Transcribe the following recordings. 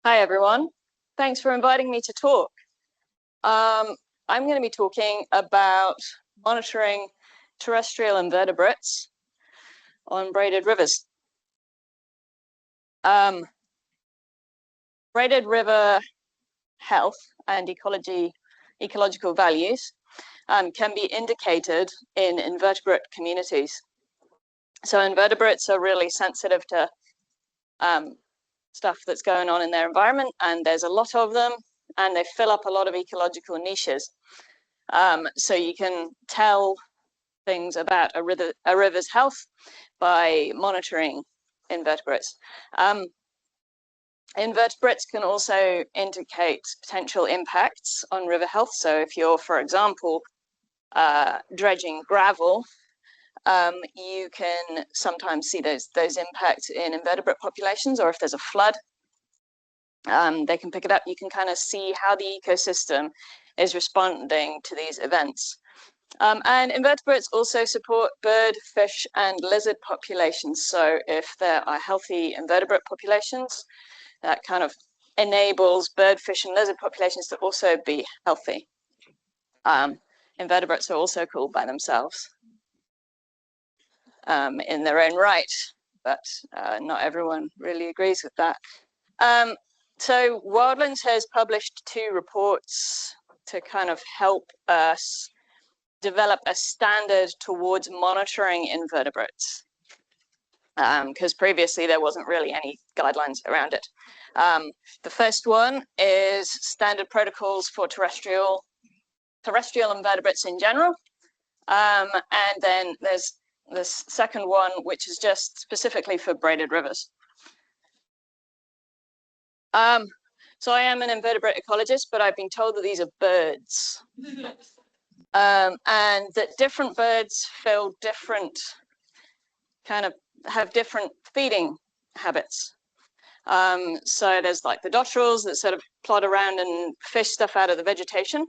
Hi everyone, thanks for inviting me to talk. I'm going to be talking about monitoring terrestrial invertebrates on braided rivers. Braided river health and ecological values can be indicated in invertebrate communities. So invertebrates are really sensitive to stuff that's going on in their environment, and there's a lot of them, and they fill up a lot of ecological niches. So you can tell things about a river's health by monitoring invertebrates. Invertebrates can also indicate potential impacts on river health. So if you're, for example, dredging gravel, you can sometimes see those impacts in invertebrate populations, or if there's a flood, they can pick it up. You can kind of see how the ecosystem is responding to these events. And invertebrates also support bird, fish, and lizard populations. So if there are healthy invertebrate populations, that kind of enables bird, fish, and lizard populations to also be healthy. Invertebrates are also cool by themselves in their own right, but not everyone really agrees with that. So Wildlands has published 2 reports to kind of help us develop a standard towards monitoring invertebrates, because previously there wasn't really any guidelines around it. The first one is standard protocols for terrestrial invertebrates in general, and then there's this second one, which is just specifically for braided rivers. So I am an invertebrate ecologist, but I've been told that these are birds. And that different birds have different feeding habits. So there's like the dotterels that sort of plod around and fish stuff out of the vegetation,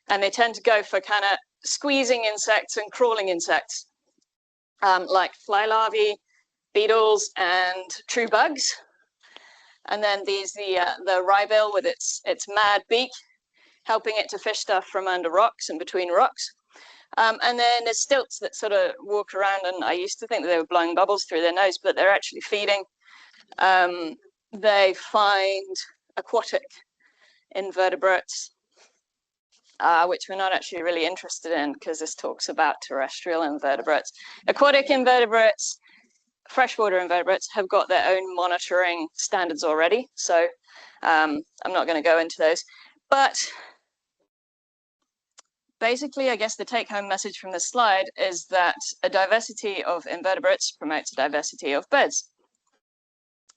and they tend to go for kind of squeezing insects and crawling insects, like fly larvae, beetles, and true bugs. And then the riverbed with its mad beak, helping it to fish stuff from under rocks and between rocks. And then there's stilts that sort of walk around, and I used to think that they were blowing bubbles through their nose, but they're actually feeding. They find aquatic invertebrates, which we're not actually really interested in, because this talks about terrestrial invertebrates. Aquatic invertebrates, freshwater invertebrates, have got their own monitoring standards already, so I'm not going to go into those. But basically, I guess the take-home message from this slide is that a diversity of invertebrates promotes a diversity of birds.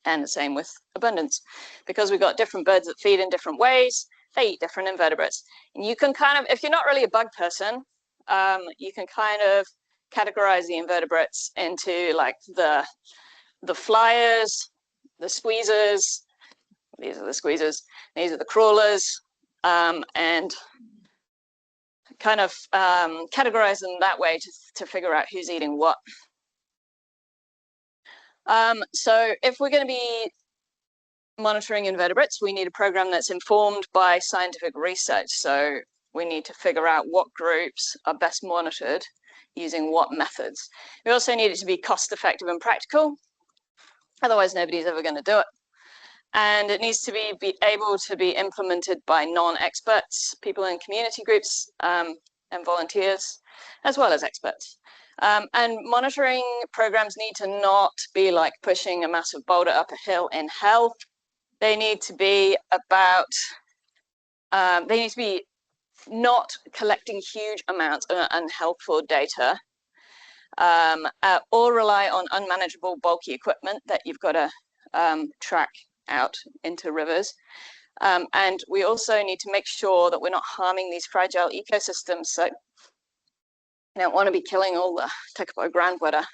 And the same with abundance. Because we've got different birds that feed in different ways, they eat different invertebrates. And you can kind of, if you're not really a bug person, you can kind of categorize the invertebrates into like the flyers, the squeezers. These are the squeezers. These are the crawlers, and kind of categorize them that way to figure out who's eating what. So if we're going to be monitoring invertebrates, we need a program that's informed by scientific research. So we need to figure out what groups are best monitored using what methods. We also need it to be cost effective and practical. Otherwise, nobody's ever going to do it. And it needs to be able to be implemented by non-experts, people in community groups, and volunteers, as well as experts. And monitoring programs need to not be like pushing a massive boulder up a hill in hell. They need to be about, they need to be not collecting huge amounts of unhelpful data, or rely on unmanageable bulky equipment that you've got to track out into rivers. And we also need to make sure that we're not harming these fragile ecosystems. So you don't want to be killing all the Tekapo groundwater.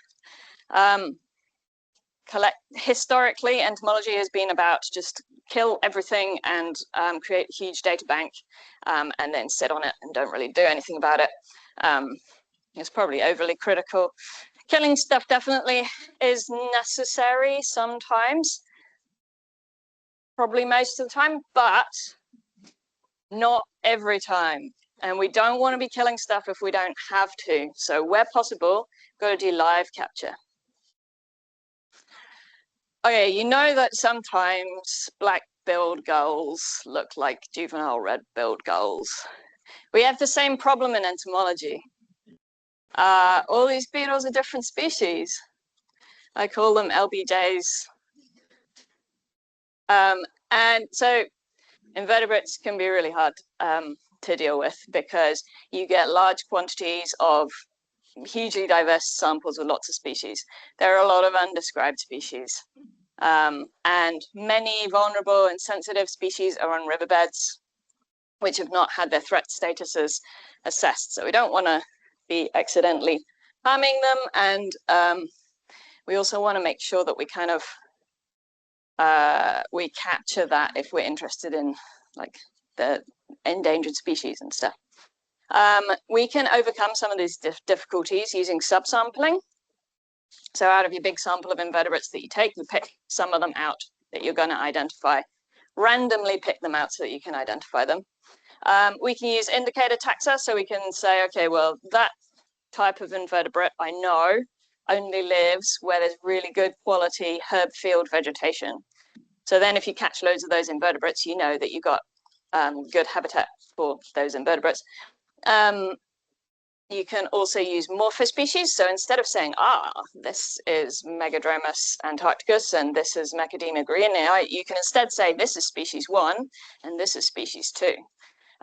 Historically, entomology has been about just kill everything and create a huge data bank, and then sit on it and don't really do anything about it. It's probably overly critical. Killing stuff definitely is necessary sometimes, probably most of the time, but not every time. And we don't want to be killing stuff if we don't have to. So where possible, got to do live capture. Okay, you know that sometimes black-billed gulls look like juvenile red-billed gulls. We have the same problem in entomology. All these beetles are different species. I call them LBJs. And so invertebrates can be really hard to deal with because you get large quantities of hugely diverse samples with lots of species. There are a lot of undescribed species. And many vulnerable and sensitive species are on riverbeds, which have not had their threat statuses assessed. So we don't want to be accidentally harming them. And we also want to make sure that we kind of we capture that if we're interested in like the endangered species and stuff. We can overcome some of these difficulties using subsampling. So out of your big sample of invertebrates that you take, you pick some of them out that you're going to identify. Randomly pick them out so that you can identify them. We can use indicator taxa, so we can say, okay, well, that type of invertebrate I know only lives where there's really good quality herb field vegetation. So then if you catch loads of those invertebrates, you know that you've got good habitat for those invertebrates. You can also use morphospecies. So instead of saying, this is Megadromus antarcticus and this is Macadamia greenii, you can instead say this is species 1 and this is species 2.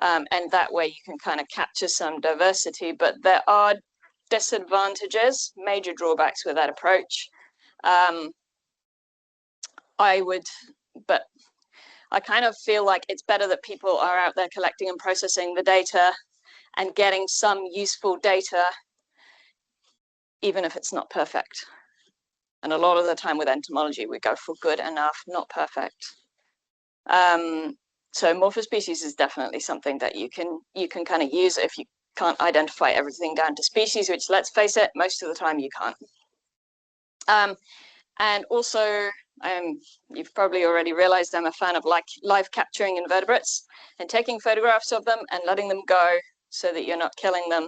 And that way you can kind of capture some diversity, but there are disadvantages, major drawbacks with that approach. But I kind of feel like it's better that people are out there collecting and processing the data and getting some useful data, even if it's not perfect. And a lot of the time with entomology, we go for good enough, not perfect. So morphospecies is definitely something that you can kind of use if you can't identify everything down to species, which, let's face it, most of the time you can't. And also, you've probably already realized I'm a fan of live capturing invertebrates and taking photographs of them and letting them go so that you're not killing them.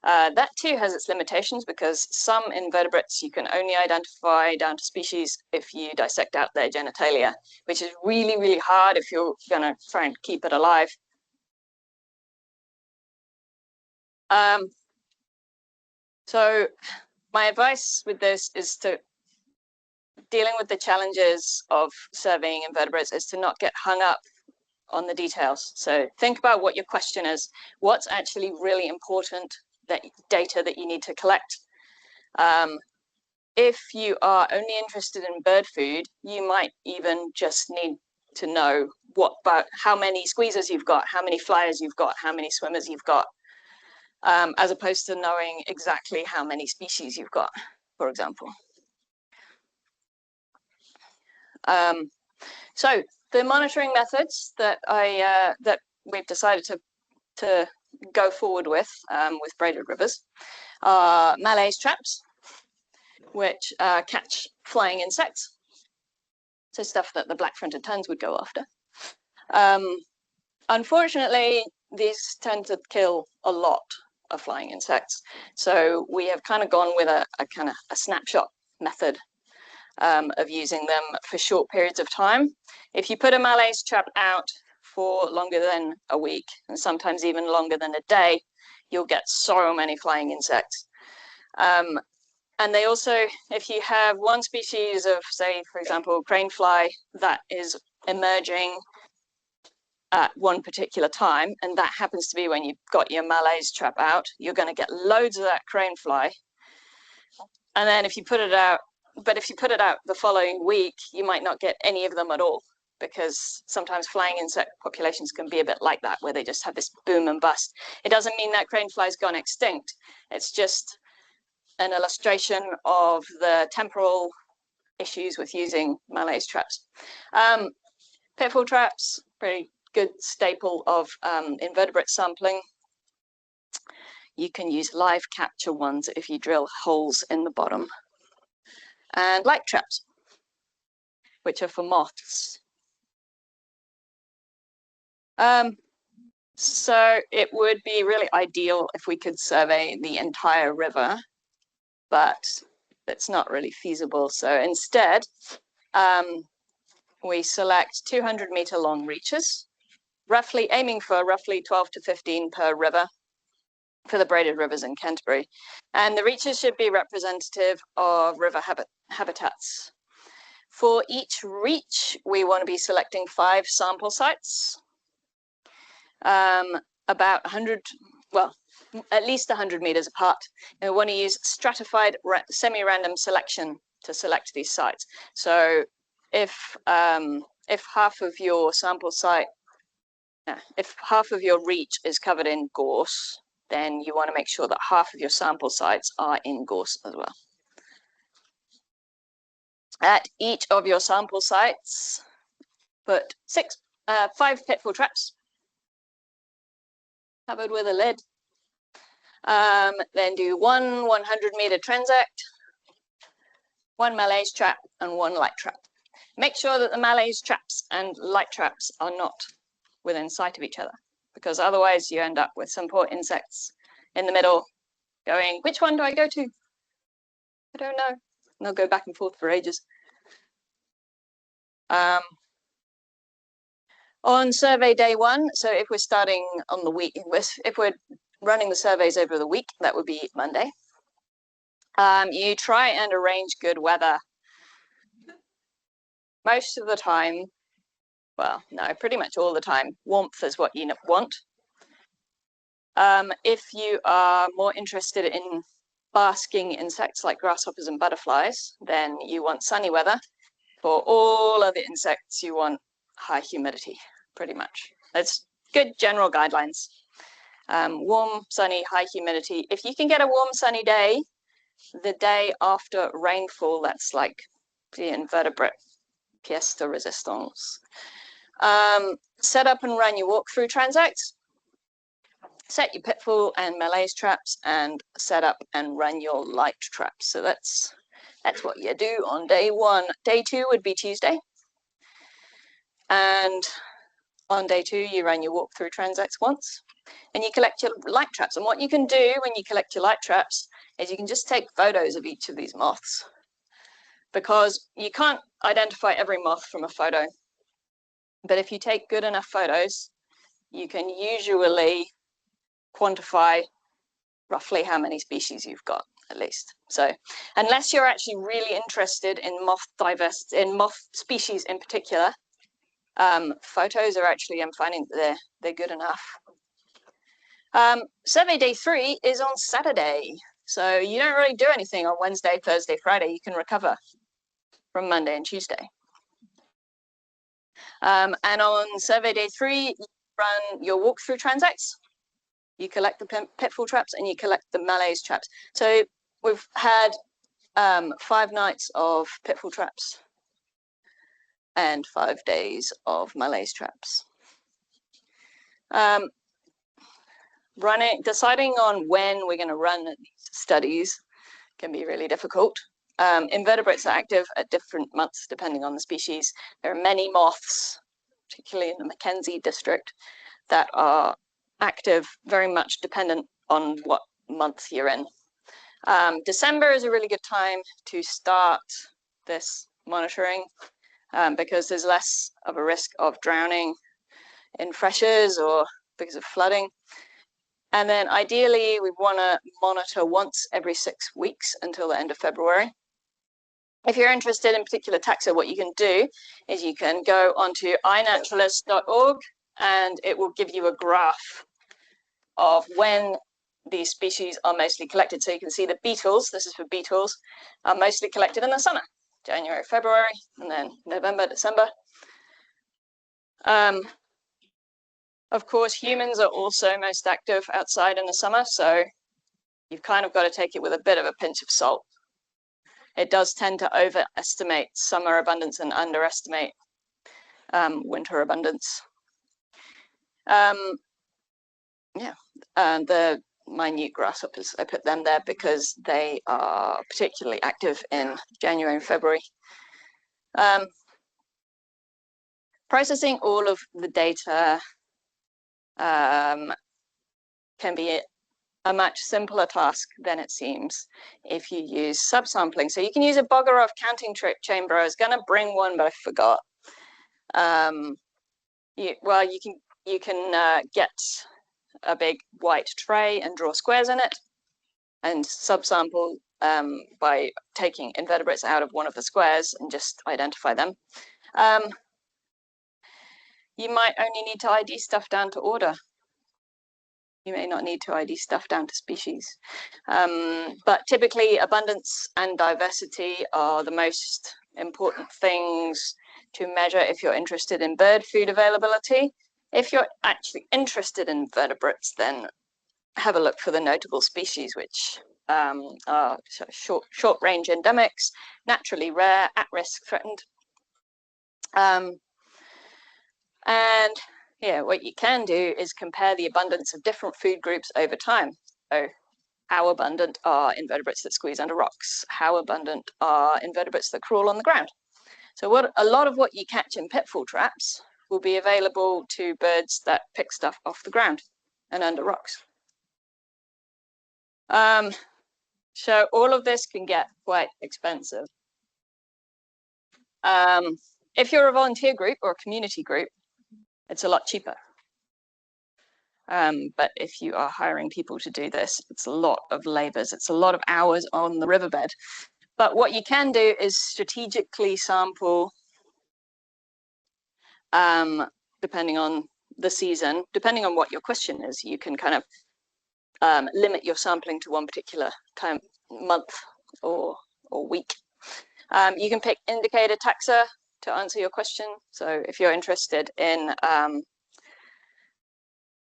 That too has its limitations because some invertebrates you can only identify down to species if you dissect out their genitalia, which is really, really hard if you're going to try and keep it alive. So my advice with this is to dealing with the challenges of surveying invertebrates is to not get hung up on the details. So think about what your question is. What's actually really important data that you need to collect? If you are only interested in bird food, you might even just need to know about how many squeezers you've got, how many flyers you've got, how many swimmers you've got, as opposed to knowing exactly how many species you've got, for example. So the monitoring methods that we've decided to go forward with Braided Rivers are malaise traps, which catch flying insects, so stuff that the black-fronted terns would go after. Unfortunately, these tend to kill a lot of flying insects, so we have kind of gone with a snapshot method of using them for short periods of time. If you put a malaise trap out for longer than a week, and sometimes even longer than a day, you'll get so many flying insects. And they also, if you have one species of, say, for example, crane fly that is emerging at one particular time, and that happens to be when you've got your malaise trap out, you're going to get loads of that crane fly. And then if you put it out, the following week, you might not get any of them at all, because sometimes flying insect populations can be a bit like that, where they just have this boom and bust. It doesn't mean that crane fly's gone extinct. It's just an illustration of the temporal issues with using malaise traps. Pitfall traps, pretty good staple of invertebrate sampling. You can use live capture ones if you drill holes in the bottom. And light traps, which are for moths. So it would be really ideal if we could survey the entire river, but it's not really feasible. So instead, we select 200-meter long reaches, aiming for roughly 12 to 15 per river for the Braided Rivers in Canterbury. And the reaches should be representative of river habitats. For each reach, we want to be selecting 5 sample sites, about 100, well, at least 100 meters apart. And we want to use stratified semi-random selection to select these sites. So if half of your sample site, if half of your reach is covered in gorse, then you want to make sure that half of your sample sites are in gorse as well. At each of your sample sites, put 5 pitfall traps covered with a lid. Then do 1 100-meter transect, 1 Malaise trap, and 1 light trap. Make sure that the Malaise traps and light traps are not within sight of each other, because otherwise you end up with some poor insects in the middle going, which one do I go to? I don't know. And they'll go back and forth for ages. On survey day 1, so if we're starting on the week, if we're running the surveys over the week, that would be Monday. You try and arrange good weather. Most of the time, well, no, pretty much all the time, warmth is what you want. If you are more interested in basking insects like grasshoppers and butterflies, then you want sunny weather. For all other insects, you want high humidity, pretty much. That's good general guidelines. Warm, sunny, high humidity. If you can get a warm, sunny day, the day after rainfall, that's like the invertebrate pièce de résistance. Set up and run your walkthrough transects. Set your pitfall and Malaise traps, and set up and run your light traps. So that's what you do on day 1. Day 2 would be Tuesday. And on day 2, you run your walkthrough transects once, and you collect your light traps. And what you can do when you collect your light traps is you can just take photos of each of these moths, because you can't identify every moth from a photo. But if you take good enough photos, you can usually quantify roughly how many species you've got, at least. So unless you're actually really interested in moth species in particular, photos are actually, I'm finding that they're good enough. Survey day 3 is on Saturday. So you don't really do anything on Wednesday, Thursday, Friday. You can recover from Monday and Tuesday. And on survey day 3, you run your walkthrough transects. You collect the pitfall traps and you collect the Malaise traps. So we've had 5 nights of pitfall traps and 5 days of Malaise traps. Deciding on when we're going to run these studies can be really difficult. Invertebrates are active at different months depending on the species. There are many moths, particularly in the MacKenzie district, that are active very much dependent on what month you're in. December is a really good time to start this monitoring because there's less of a risk of drowning in freshers or because of flooding. And then ideally, we want to monitor once every 6 weeks until the end of February. If you're interested in particular taxa, what you can do is you can go onto inaturalist.org and it will give you a graph of when these species are mostly collected. So you can see the beetles, this is for beetles, are mostly collected in the summer, January, February, and then November, December. Of course, humans are also most active outside in the summer, so you've kind of got to take it with a bit of a pinch of salt. It does tend to overestimate summer abundance and underestimate winter abundance. Yeah, and the minute grasshoppers, I put them there because they are particularly active in January and February. Processing all of the data can be a much simpler task than it seems if you use subsampling. So you can use a bugger off counting chamber. I was going to bring one, but I forgot. You can get a big white tray and draw squares in it and subsample by taking invertebrates out of one of the squares and just identify them. You might only need to ID stuff down to order. You may not need to ID stuff down to species. But typically abundance and diversity are the most important things to measure if you're interested in bird food availability. If you're actually interested in vertebrates, then have a look for the notable species, which are short-range endemics, naturally rare, at-risk, threatened. And yeah, what you can do is compare the abundance of different food groups over time. So how abundant are invertebrates that squeeze under rocks? How abundant are invertebrates that crawl on the ground? So a lot of what you catch in pitfall traps will be available to birds that pick stuff off the ground and under rocks. So all of this can get quite expensive. If you're a volunteer group or a community group, it's a lot cheaper. But if you are hiring people to do this, it's a lot of labors. It's a lot of hours on the riverbed. But what you can do is strategically sample, depending on the season, depending on what your question is. You can kind of limit your sampling to one particular time, month or week. You can pick indicator taxa to answer your question. So if you're interested in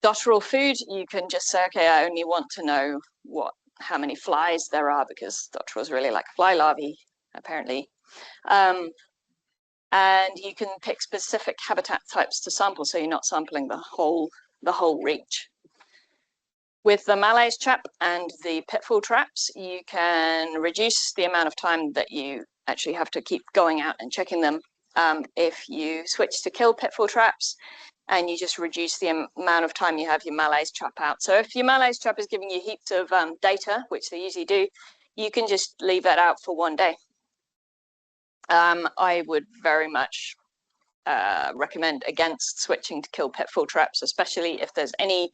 dotterel food, you can just say, okay, I only want to know how many flies there are, because dotterels really like fly larvae, apparently. And you can pick specific habitat types to sample, so you're not sampling the whole reach. With the Malaise trap and the pitfall traps, you can reduce the amount of time that you actually have to keep going out and checking them. If you switch to kill pitfall traps, and you just reduce the amount of time you have your Malaise trap out. So if your Malaise trap is giving you heaps of data, which they usually do, you can just leave that out for one day. I would very much recommend against switching to kill pitfall traps, especially if there's any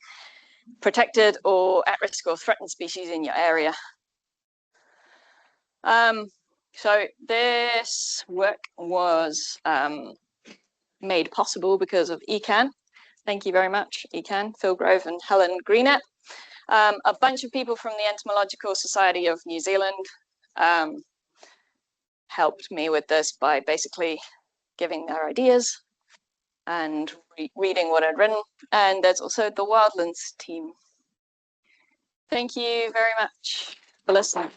protected or at-risk or threatened species in your area. So this work was made possible because of ECAN. Thank you very much, ECAN, Phil Grove and Helen Greenett. A bunch of people from the Entomological Society of New Zealand helped me with this by basically giving their ideas and reading what I'd written. And there's also the Wildlands team. Thank you very much for listening.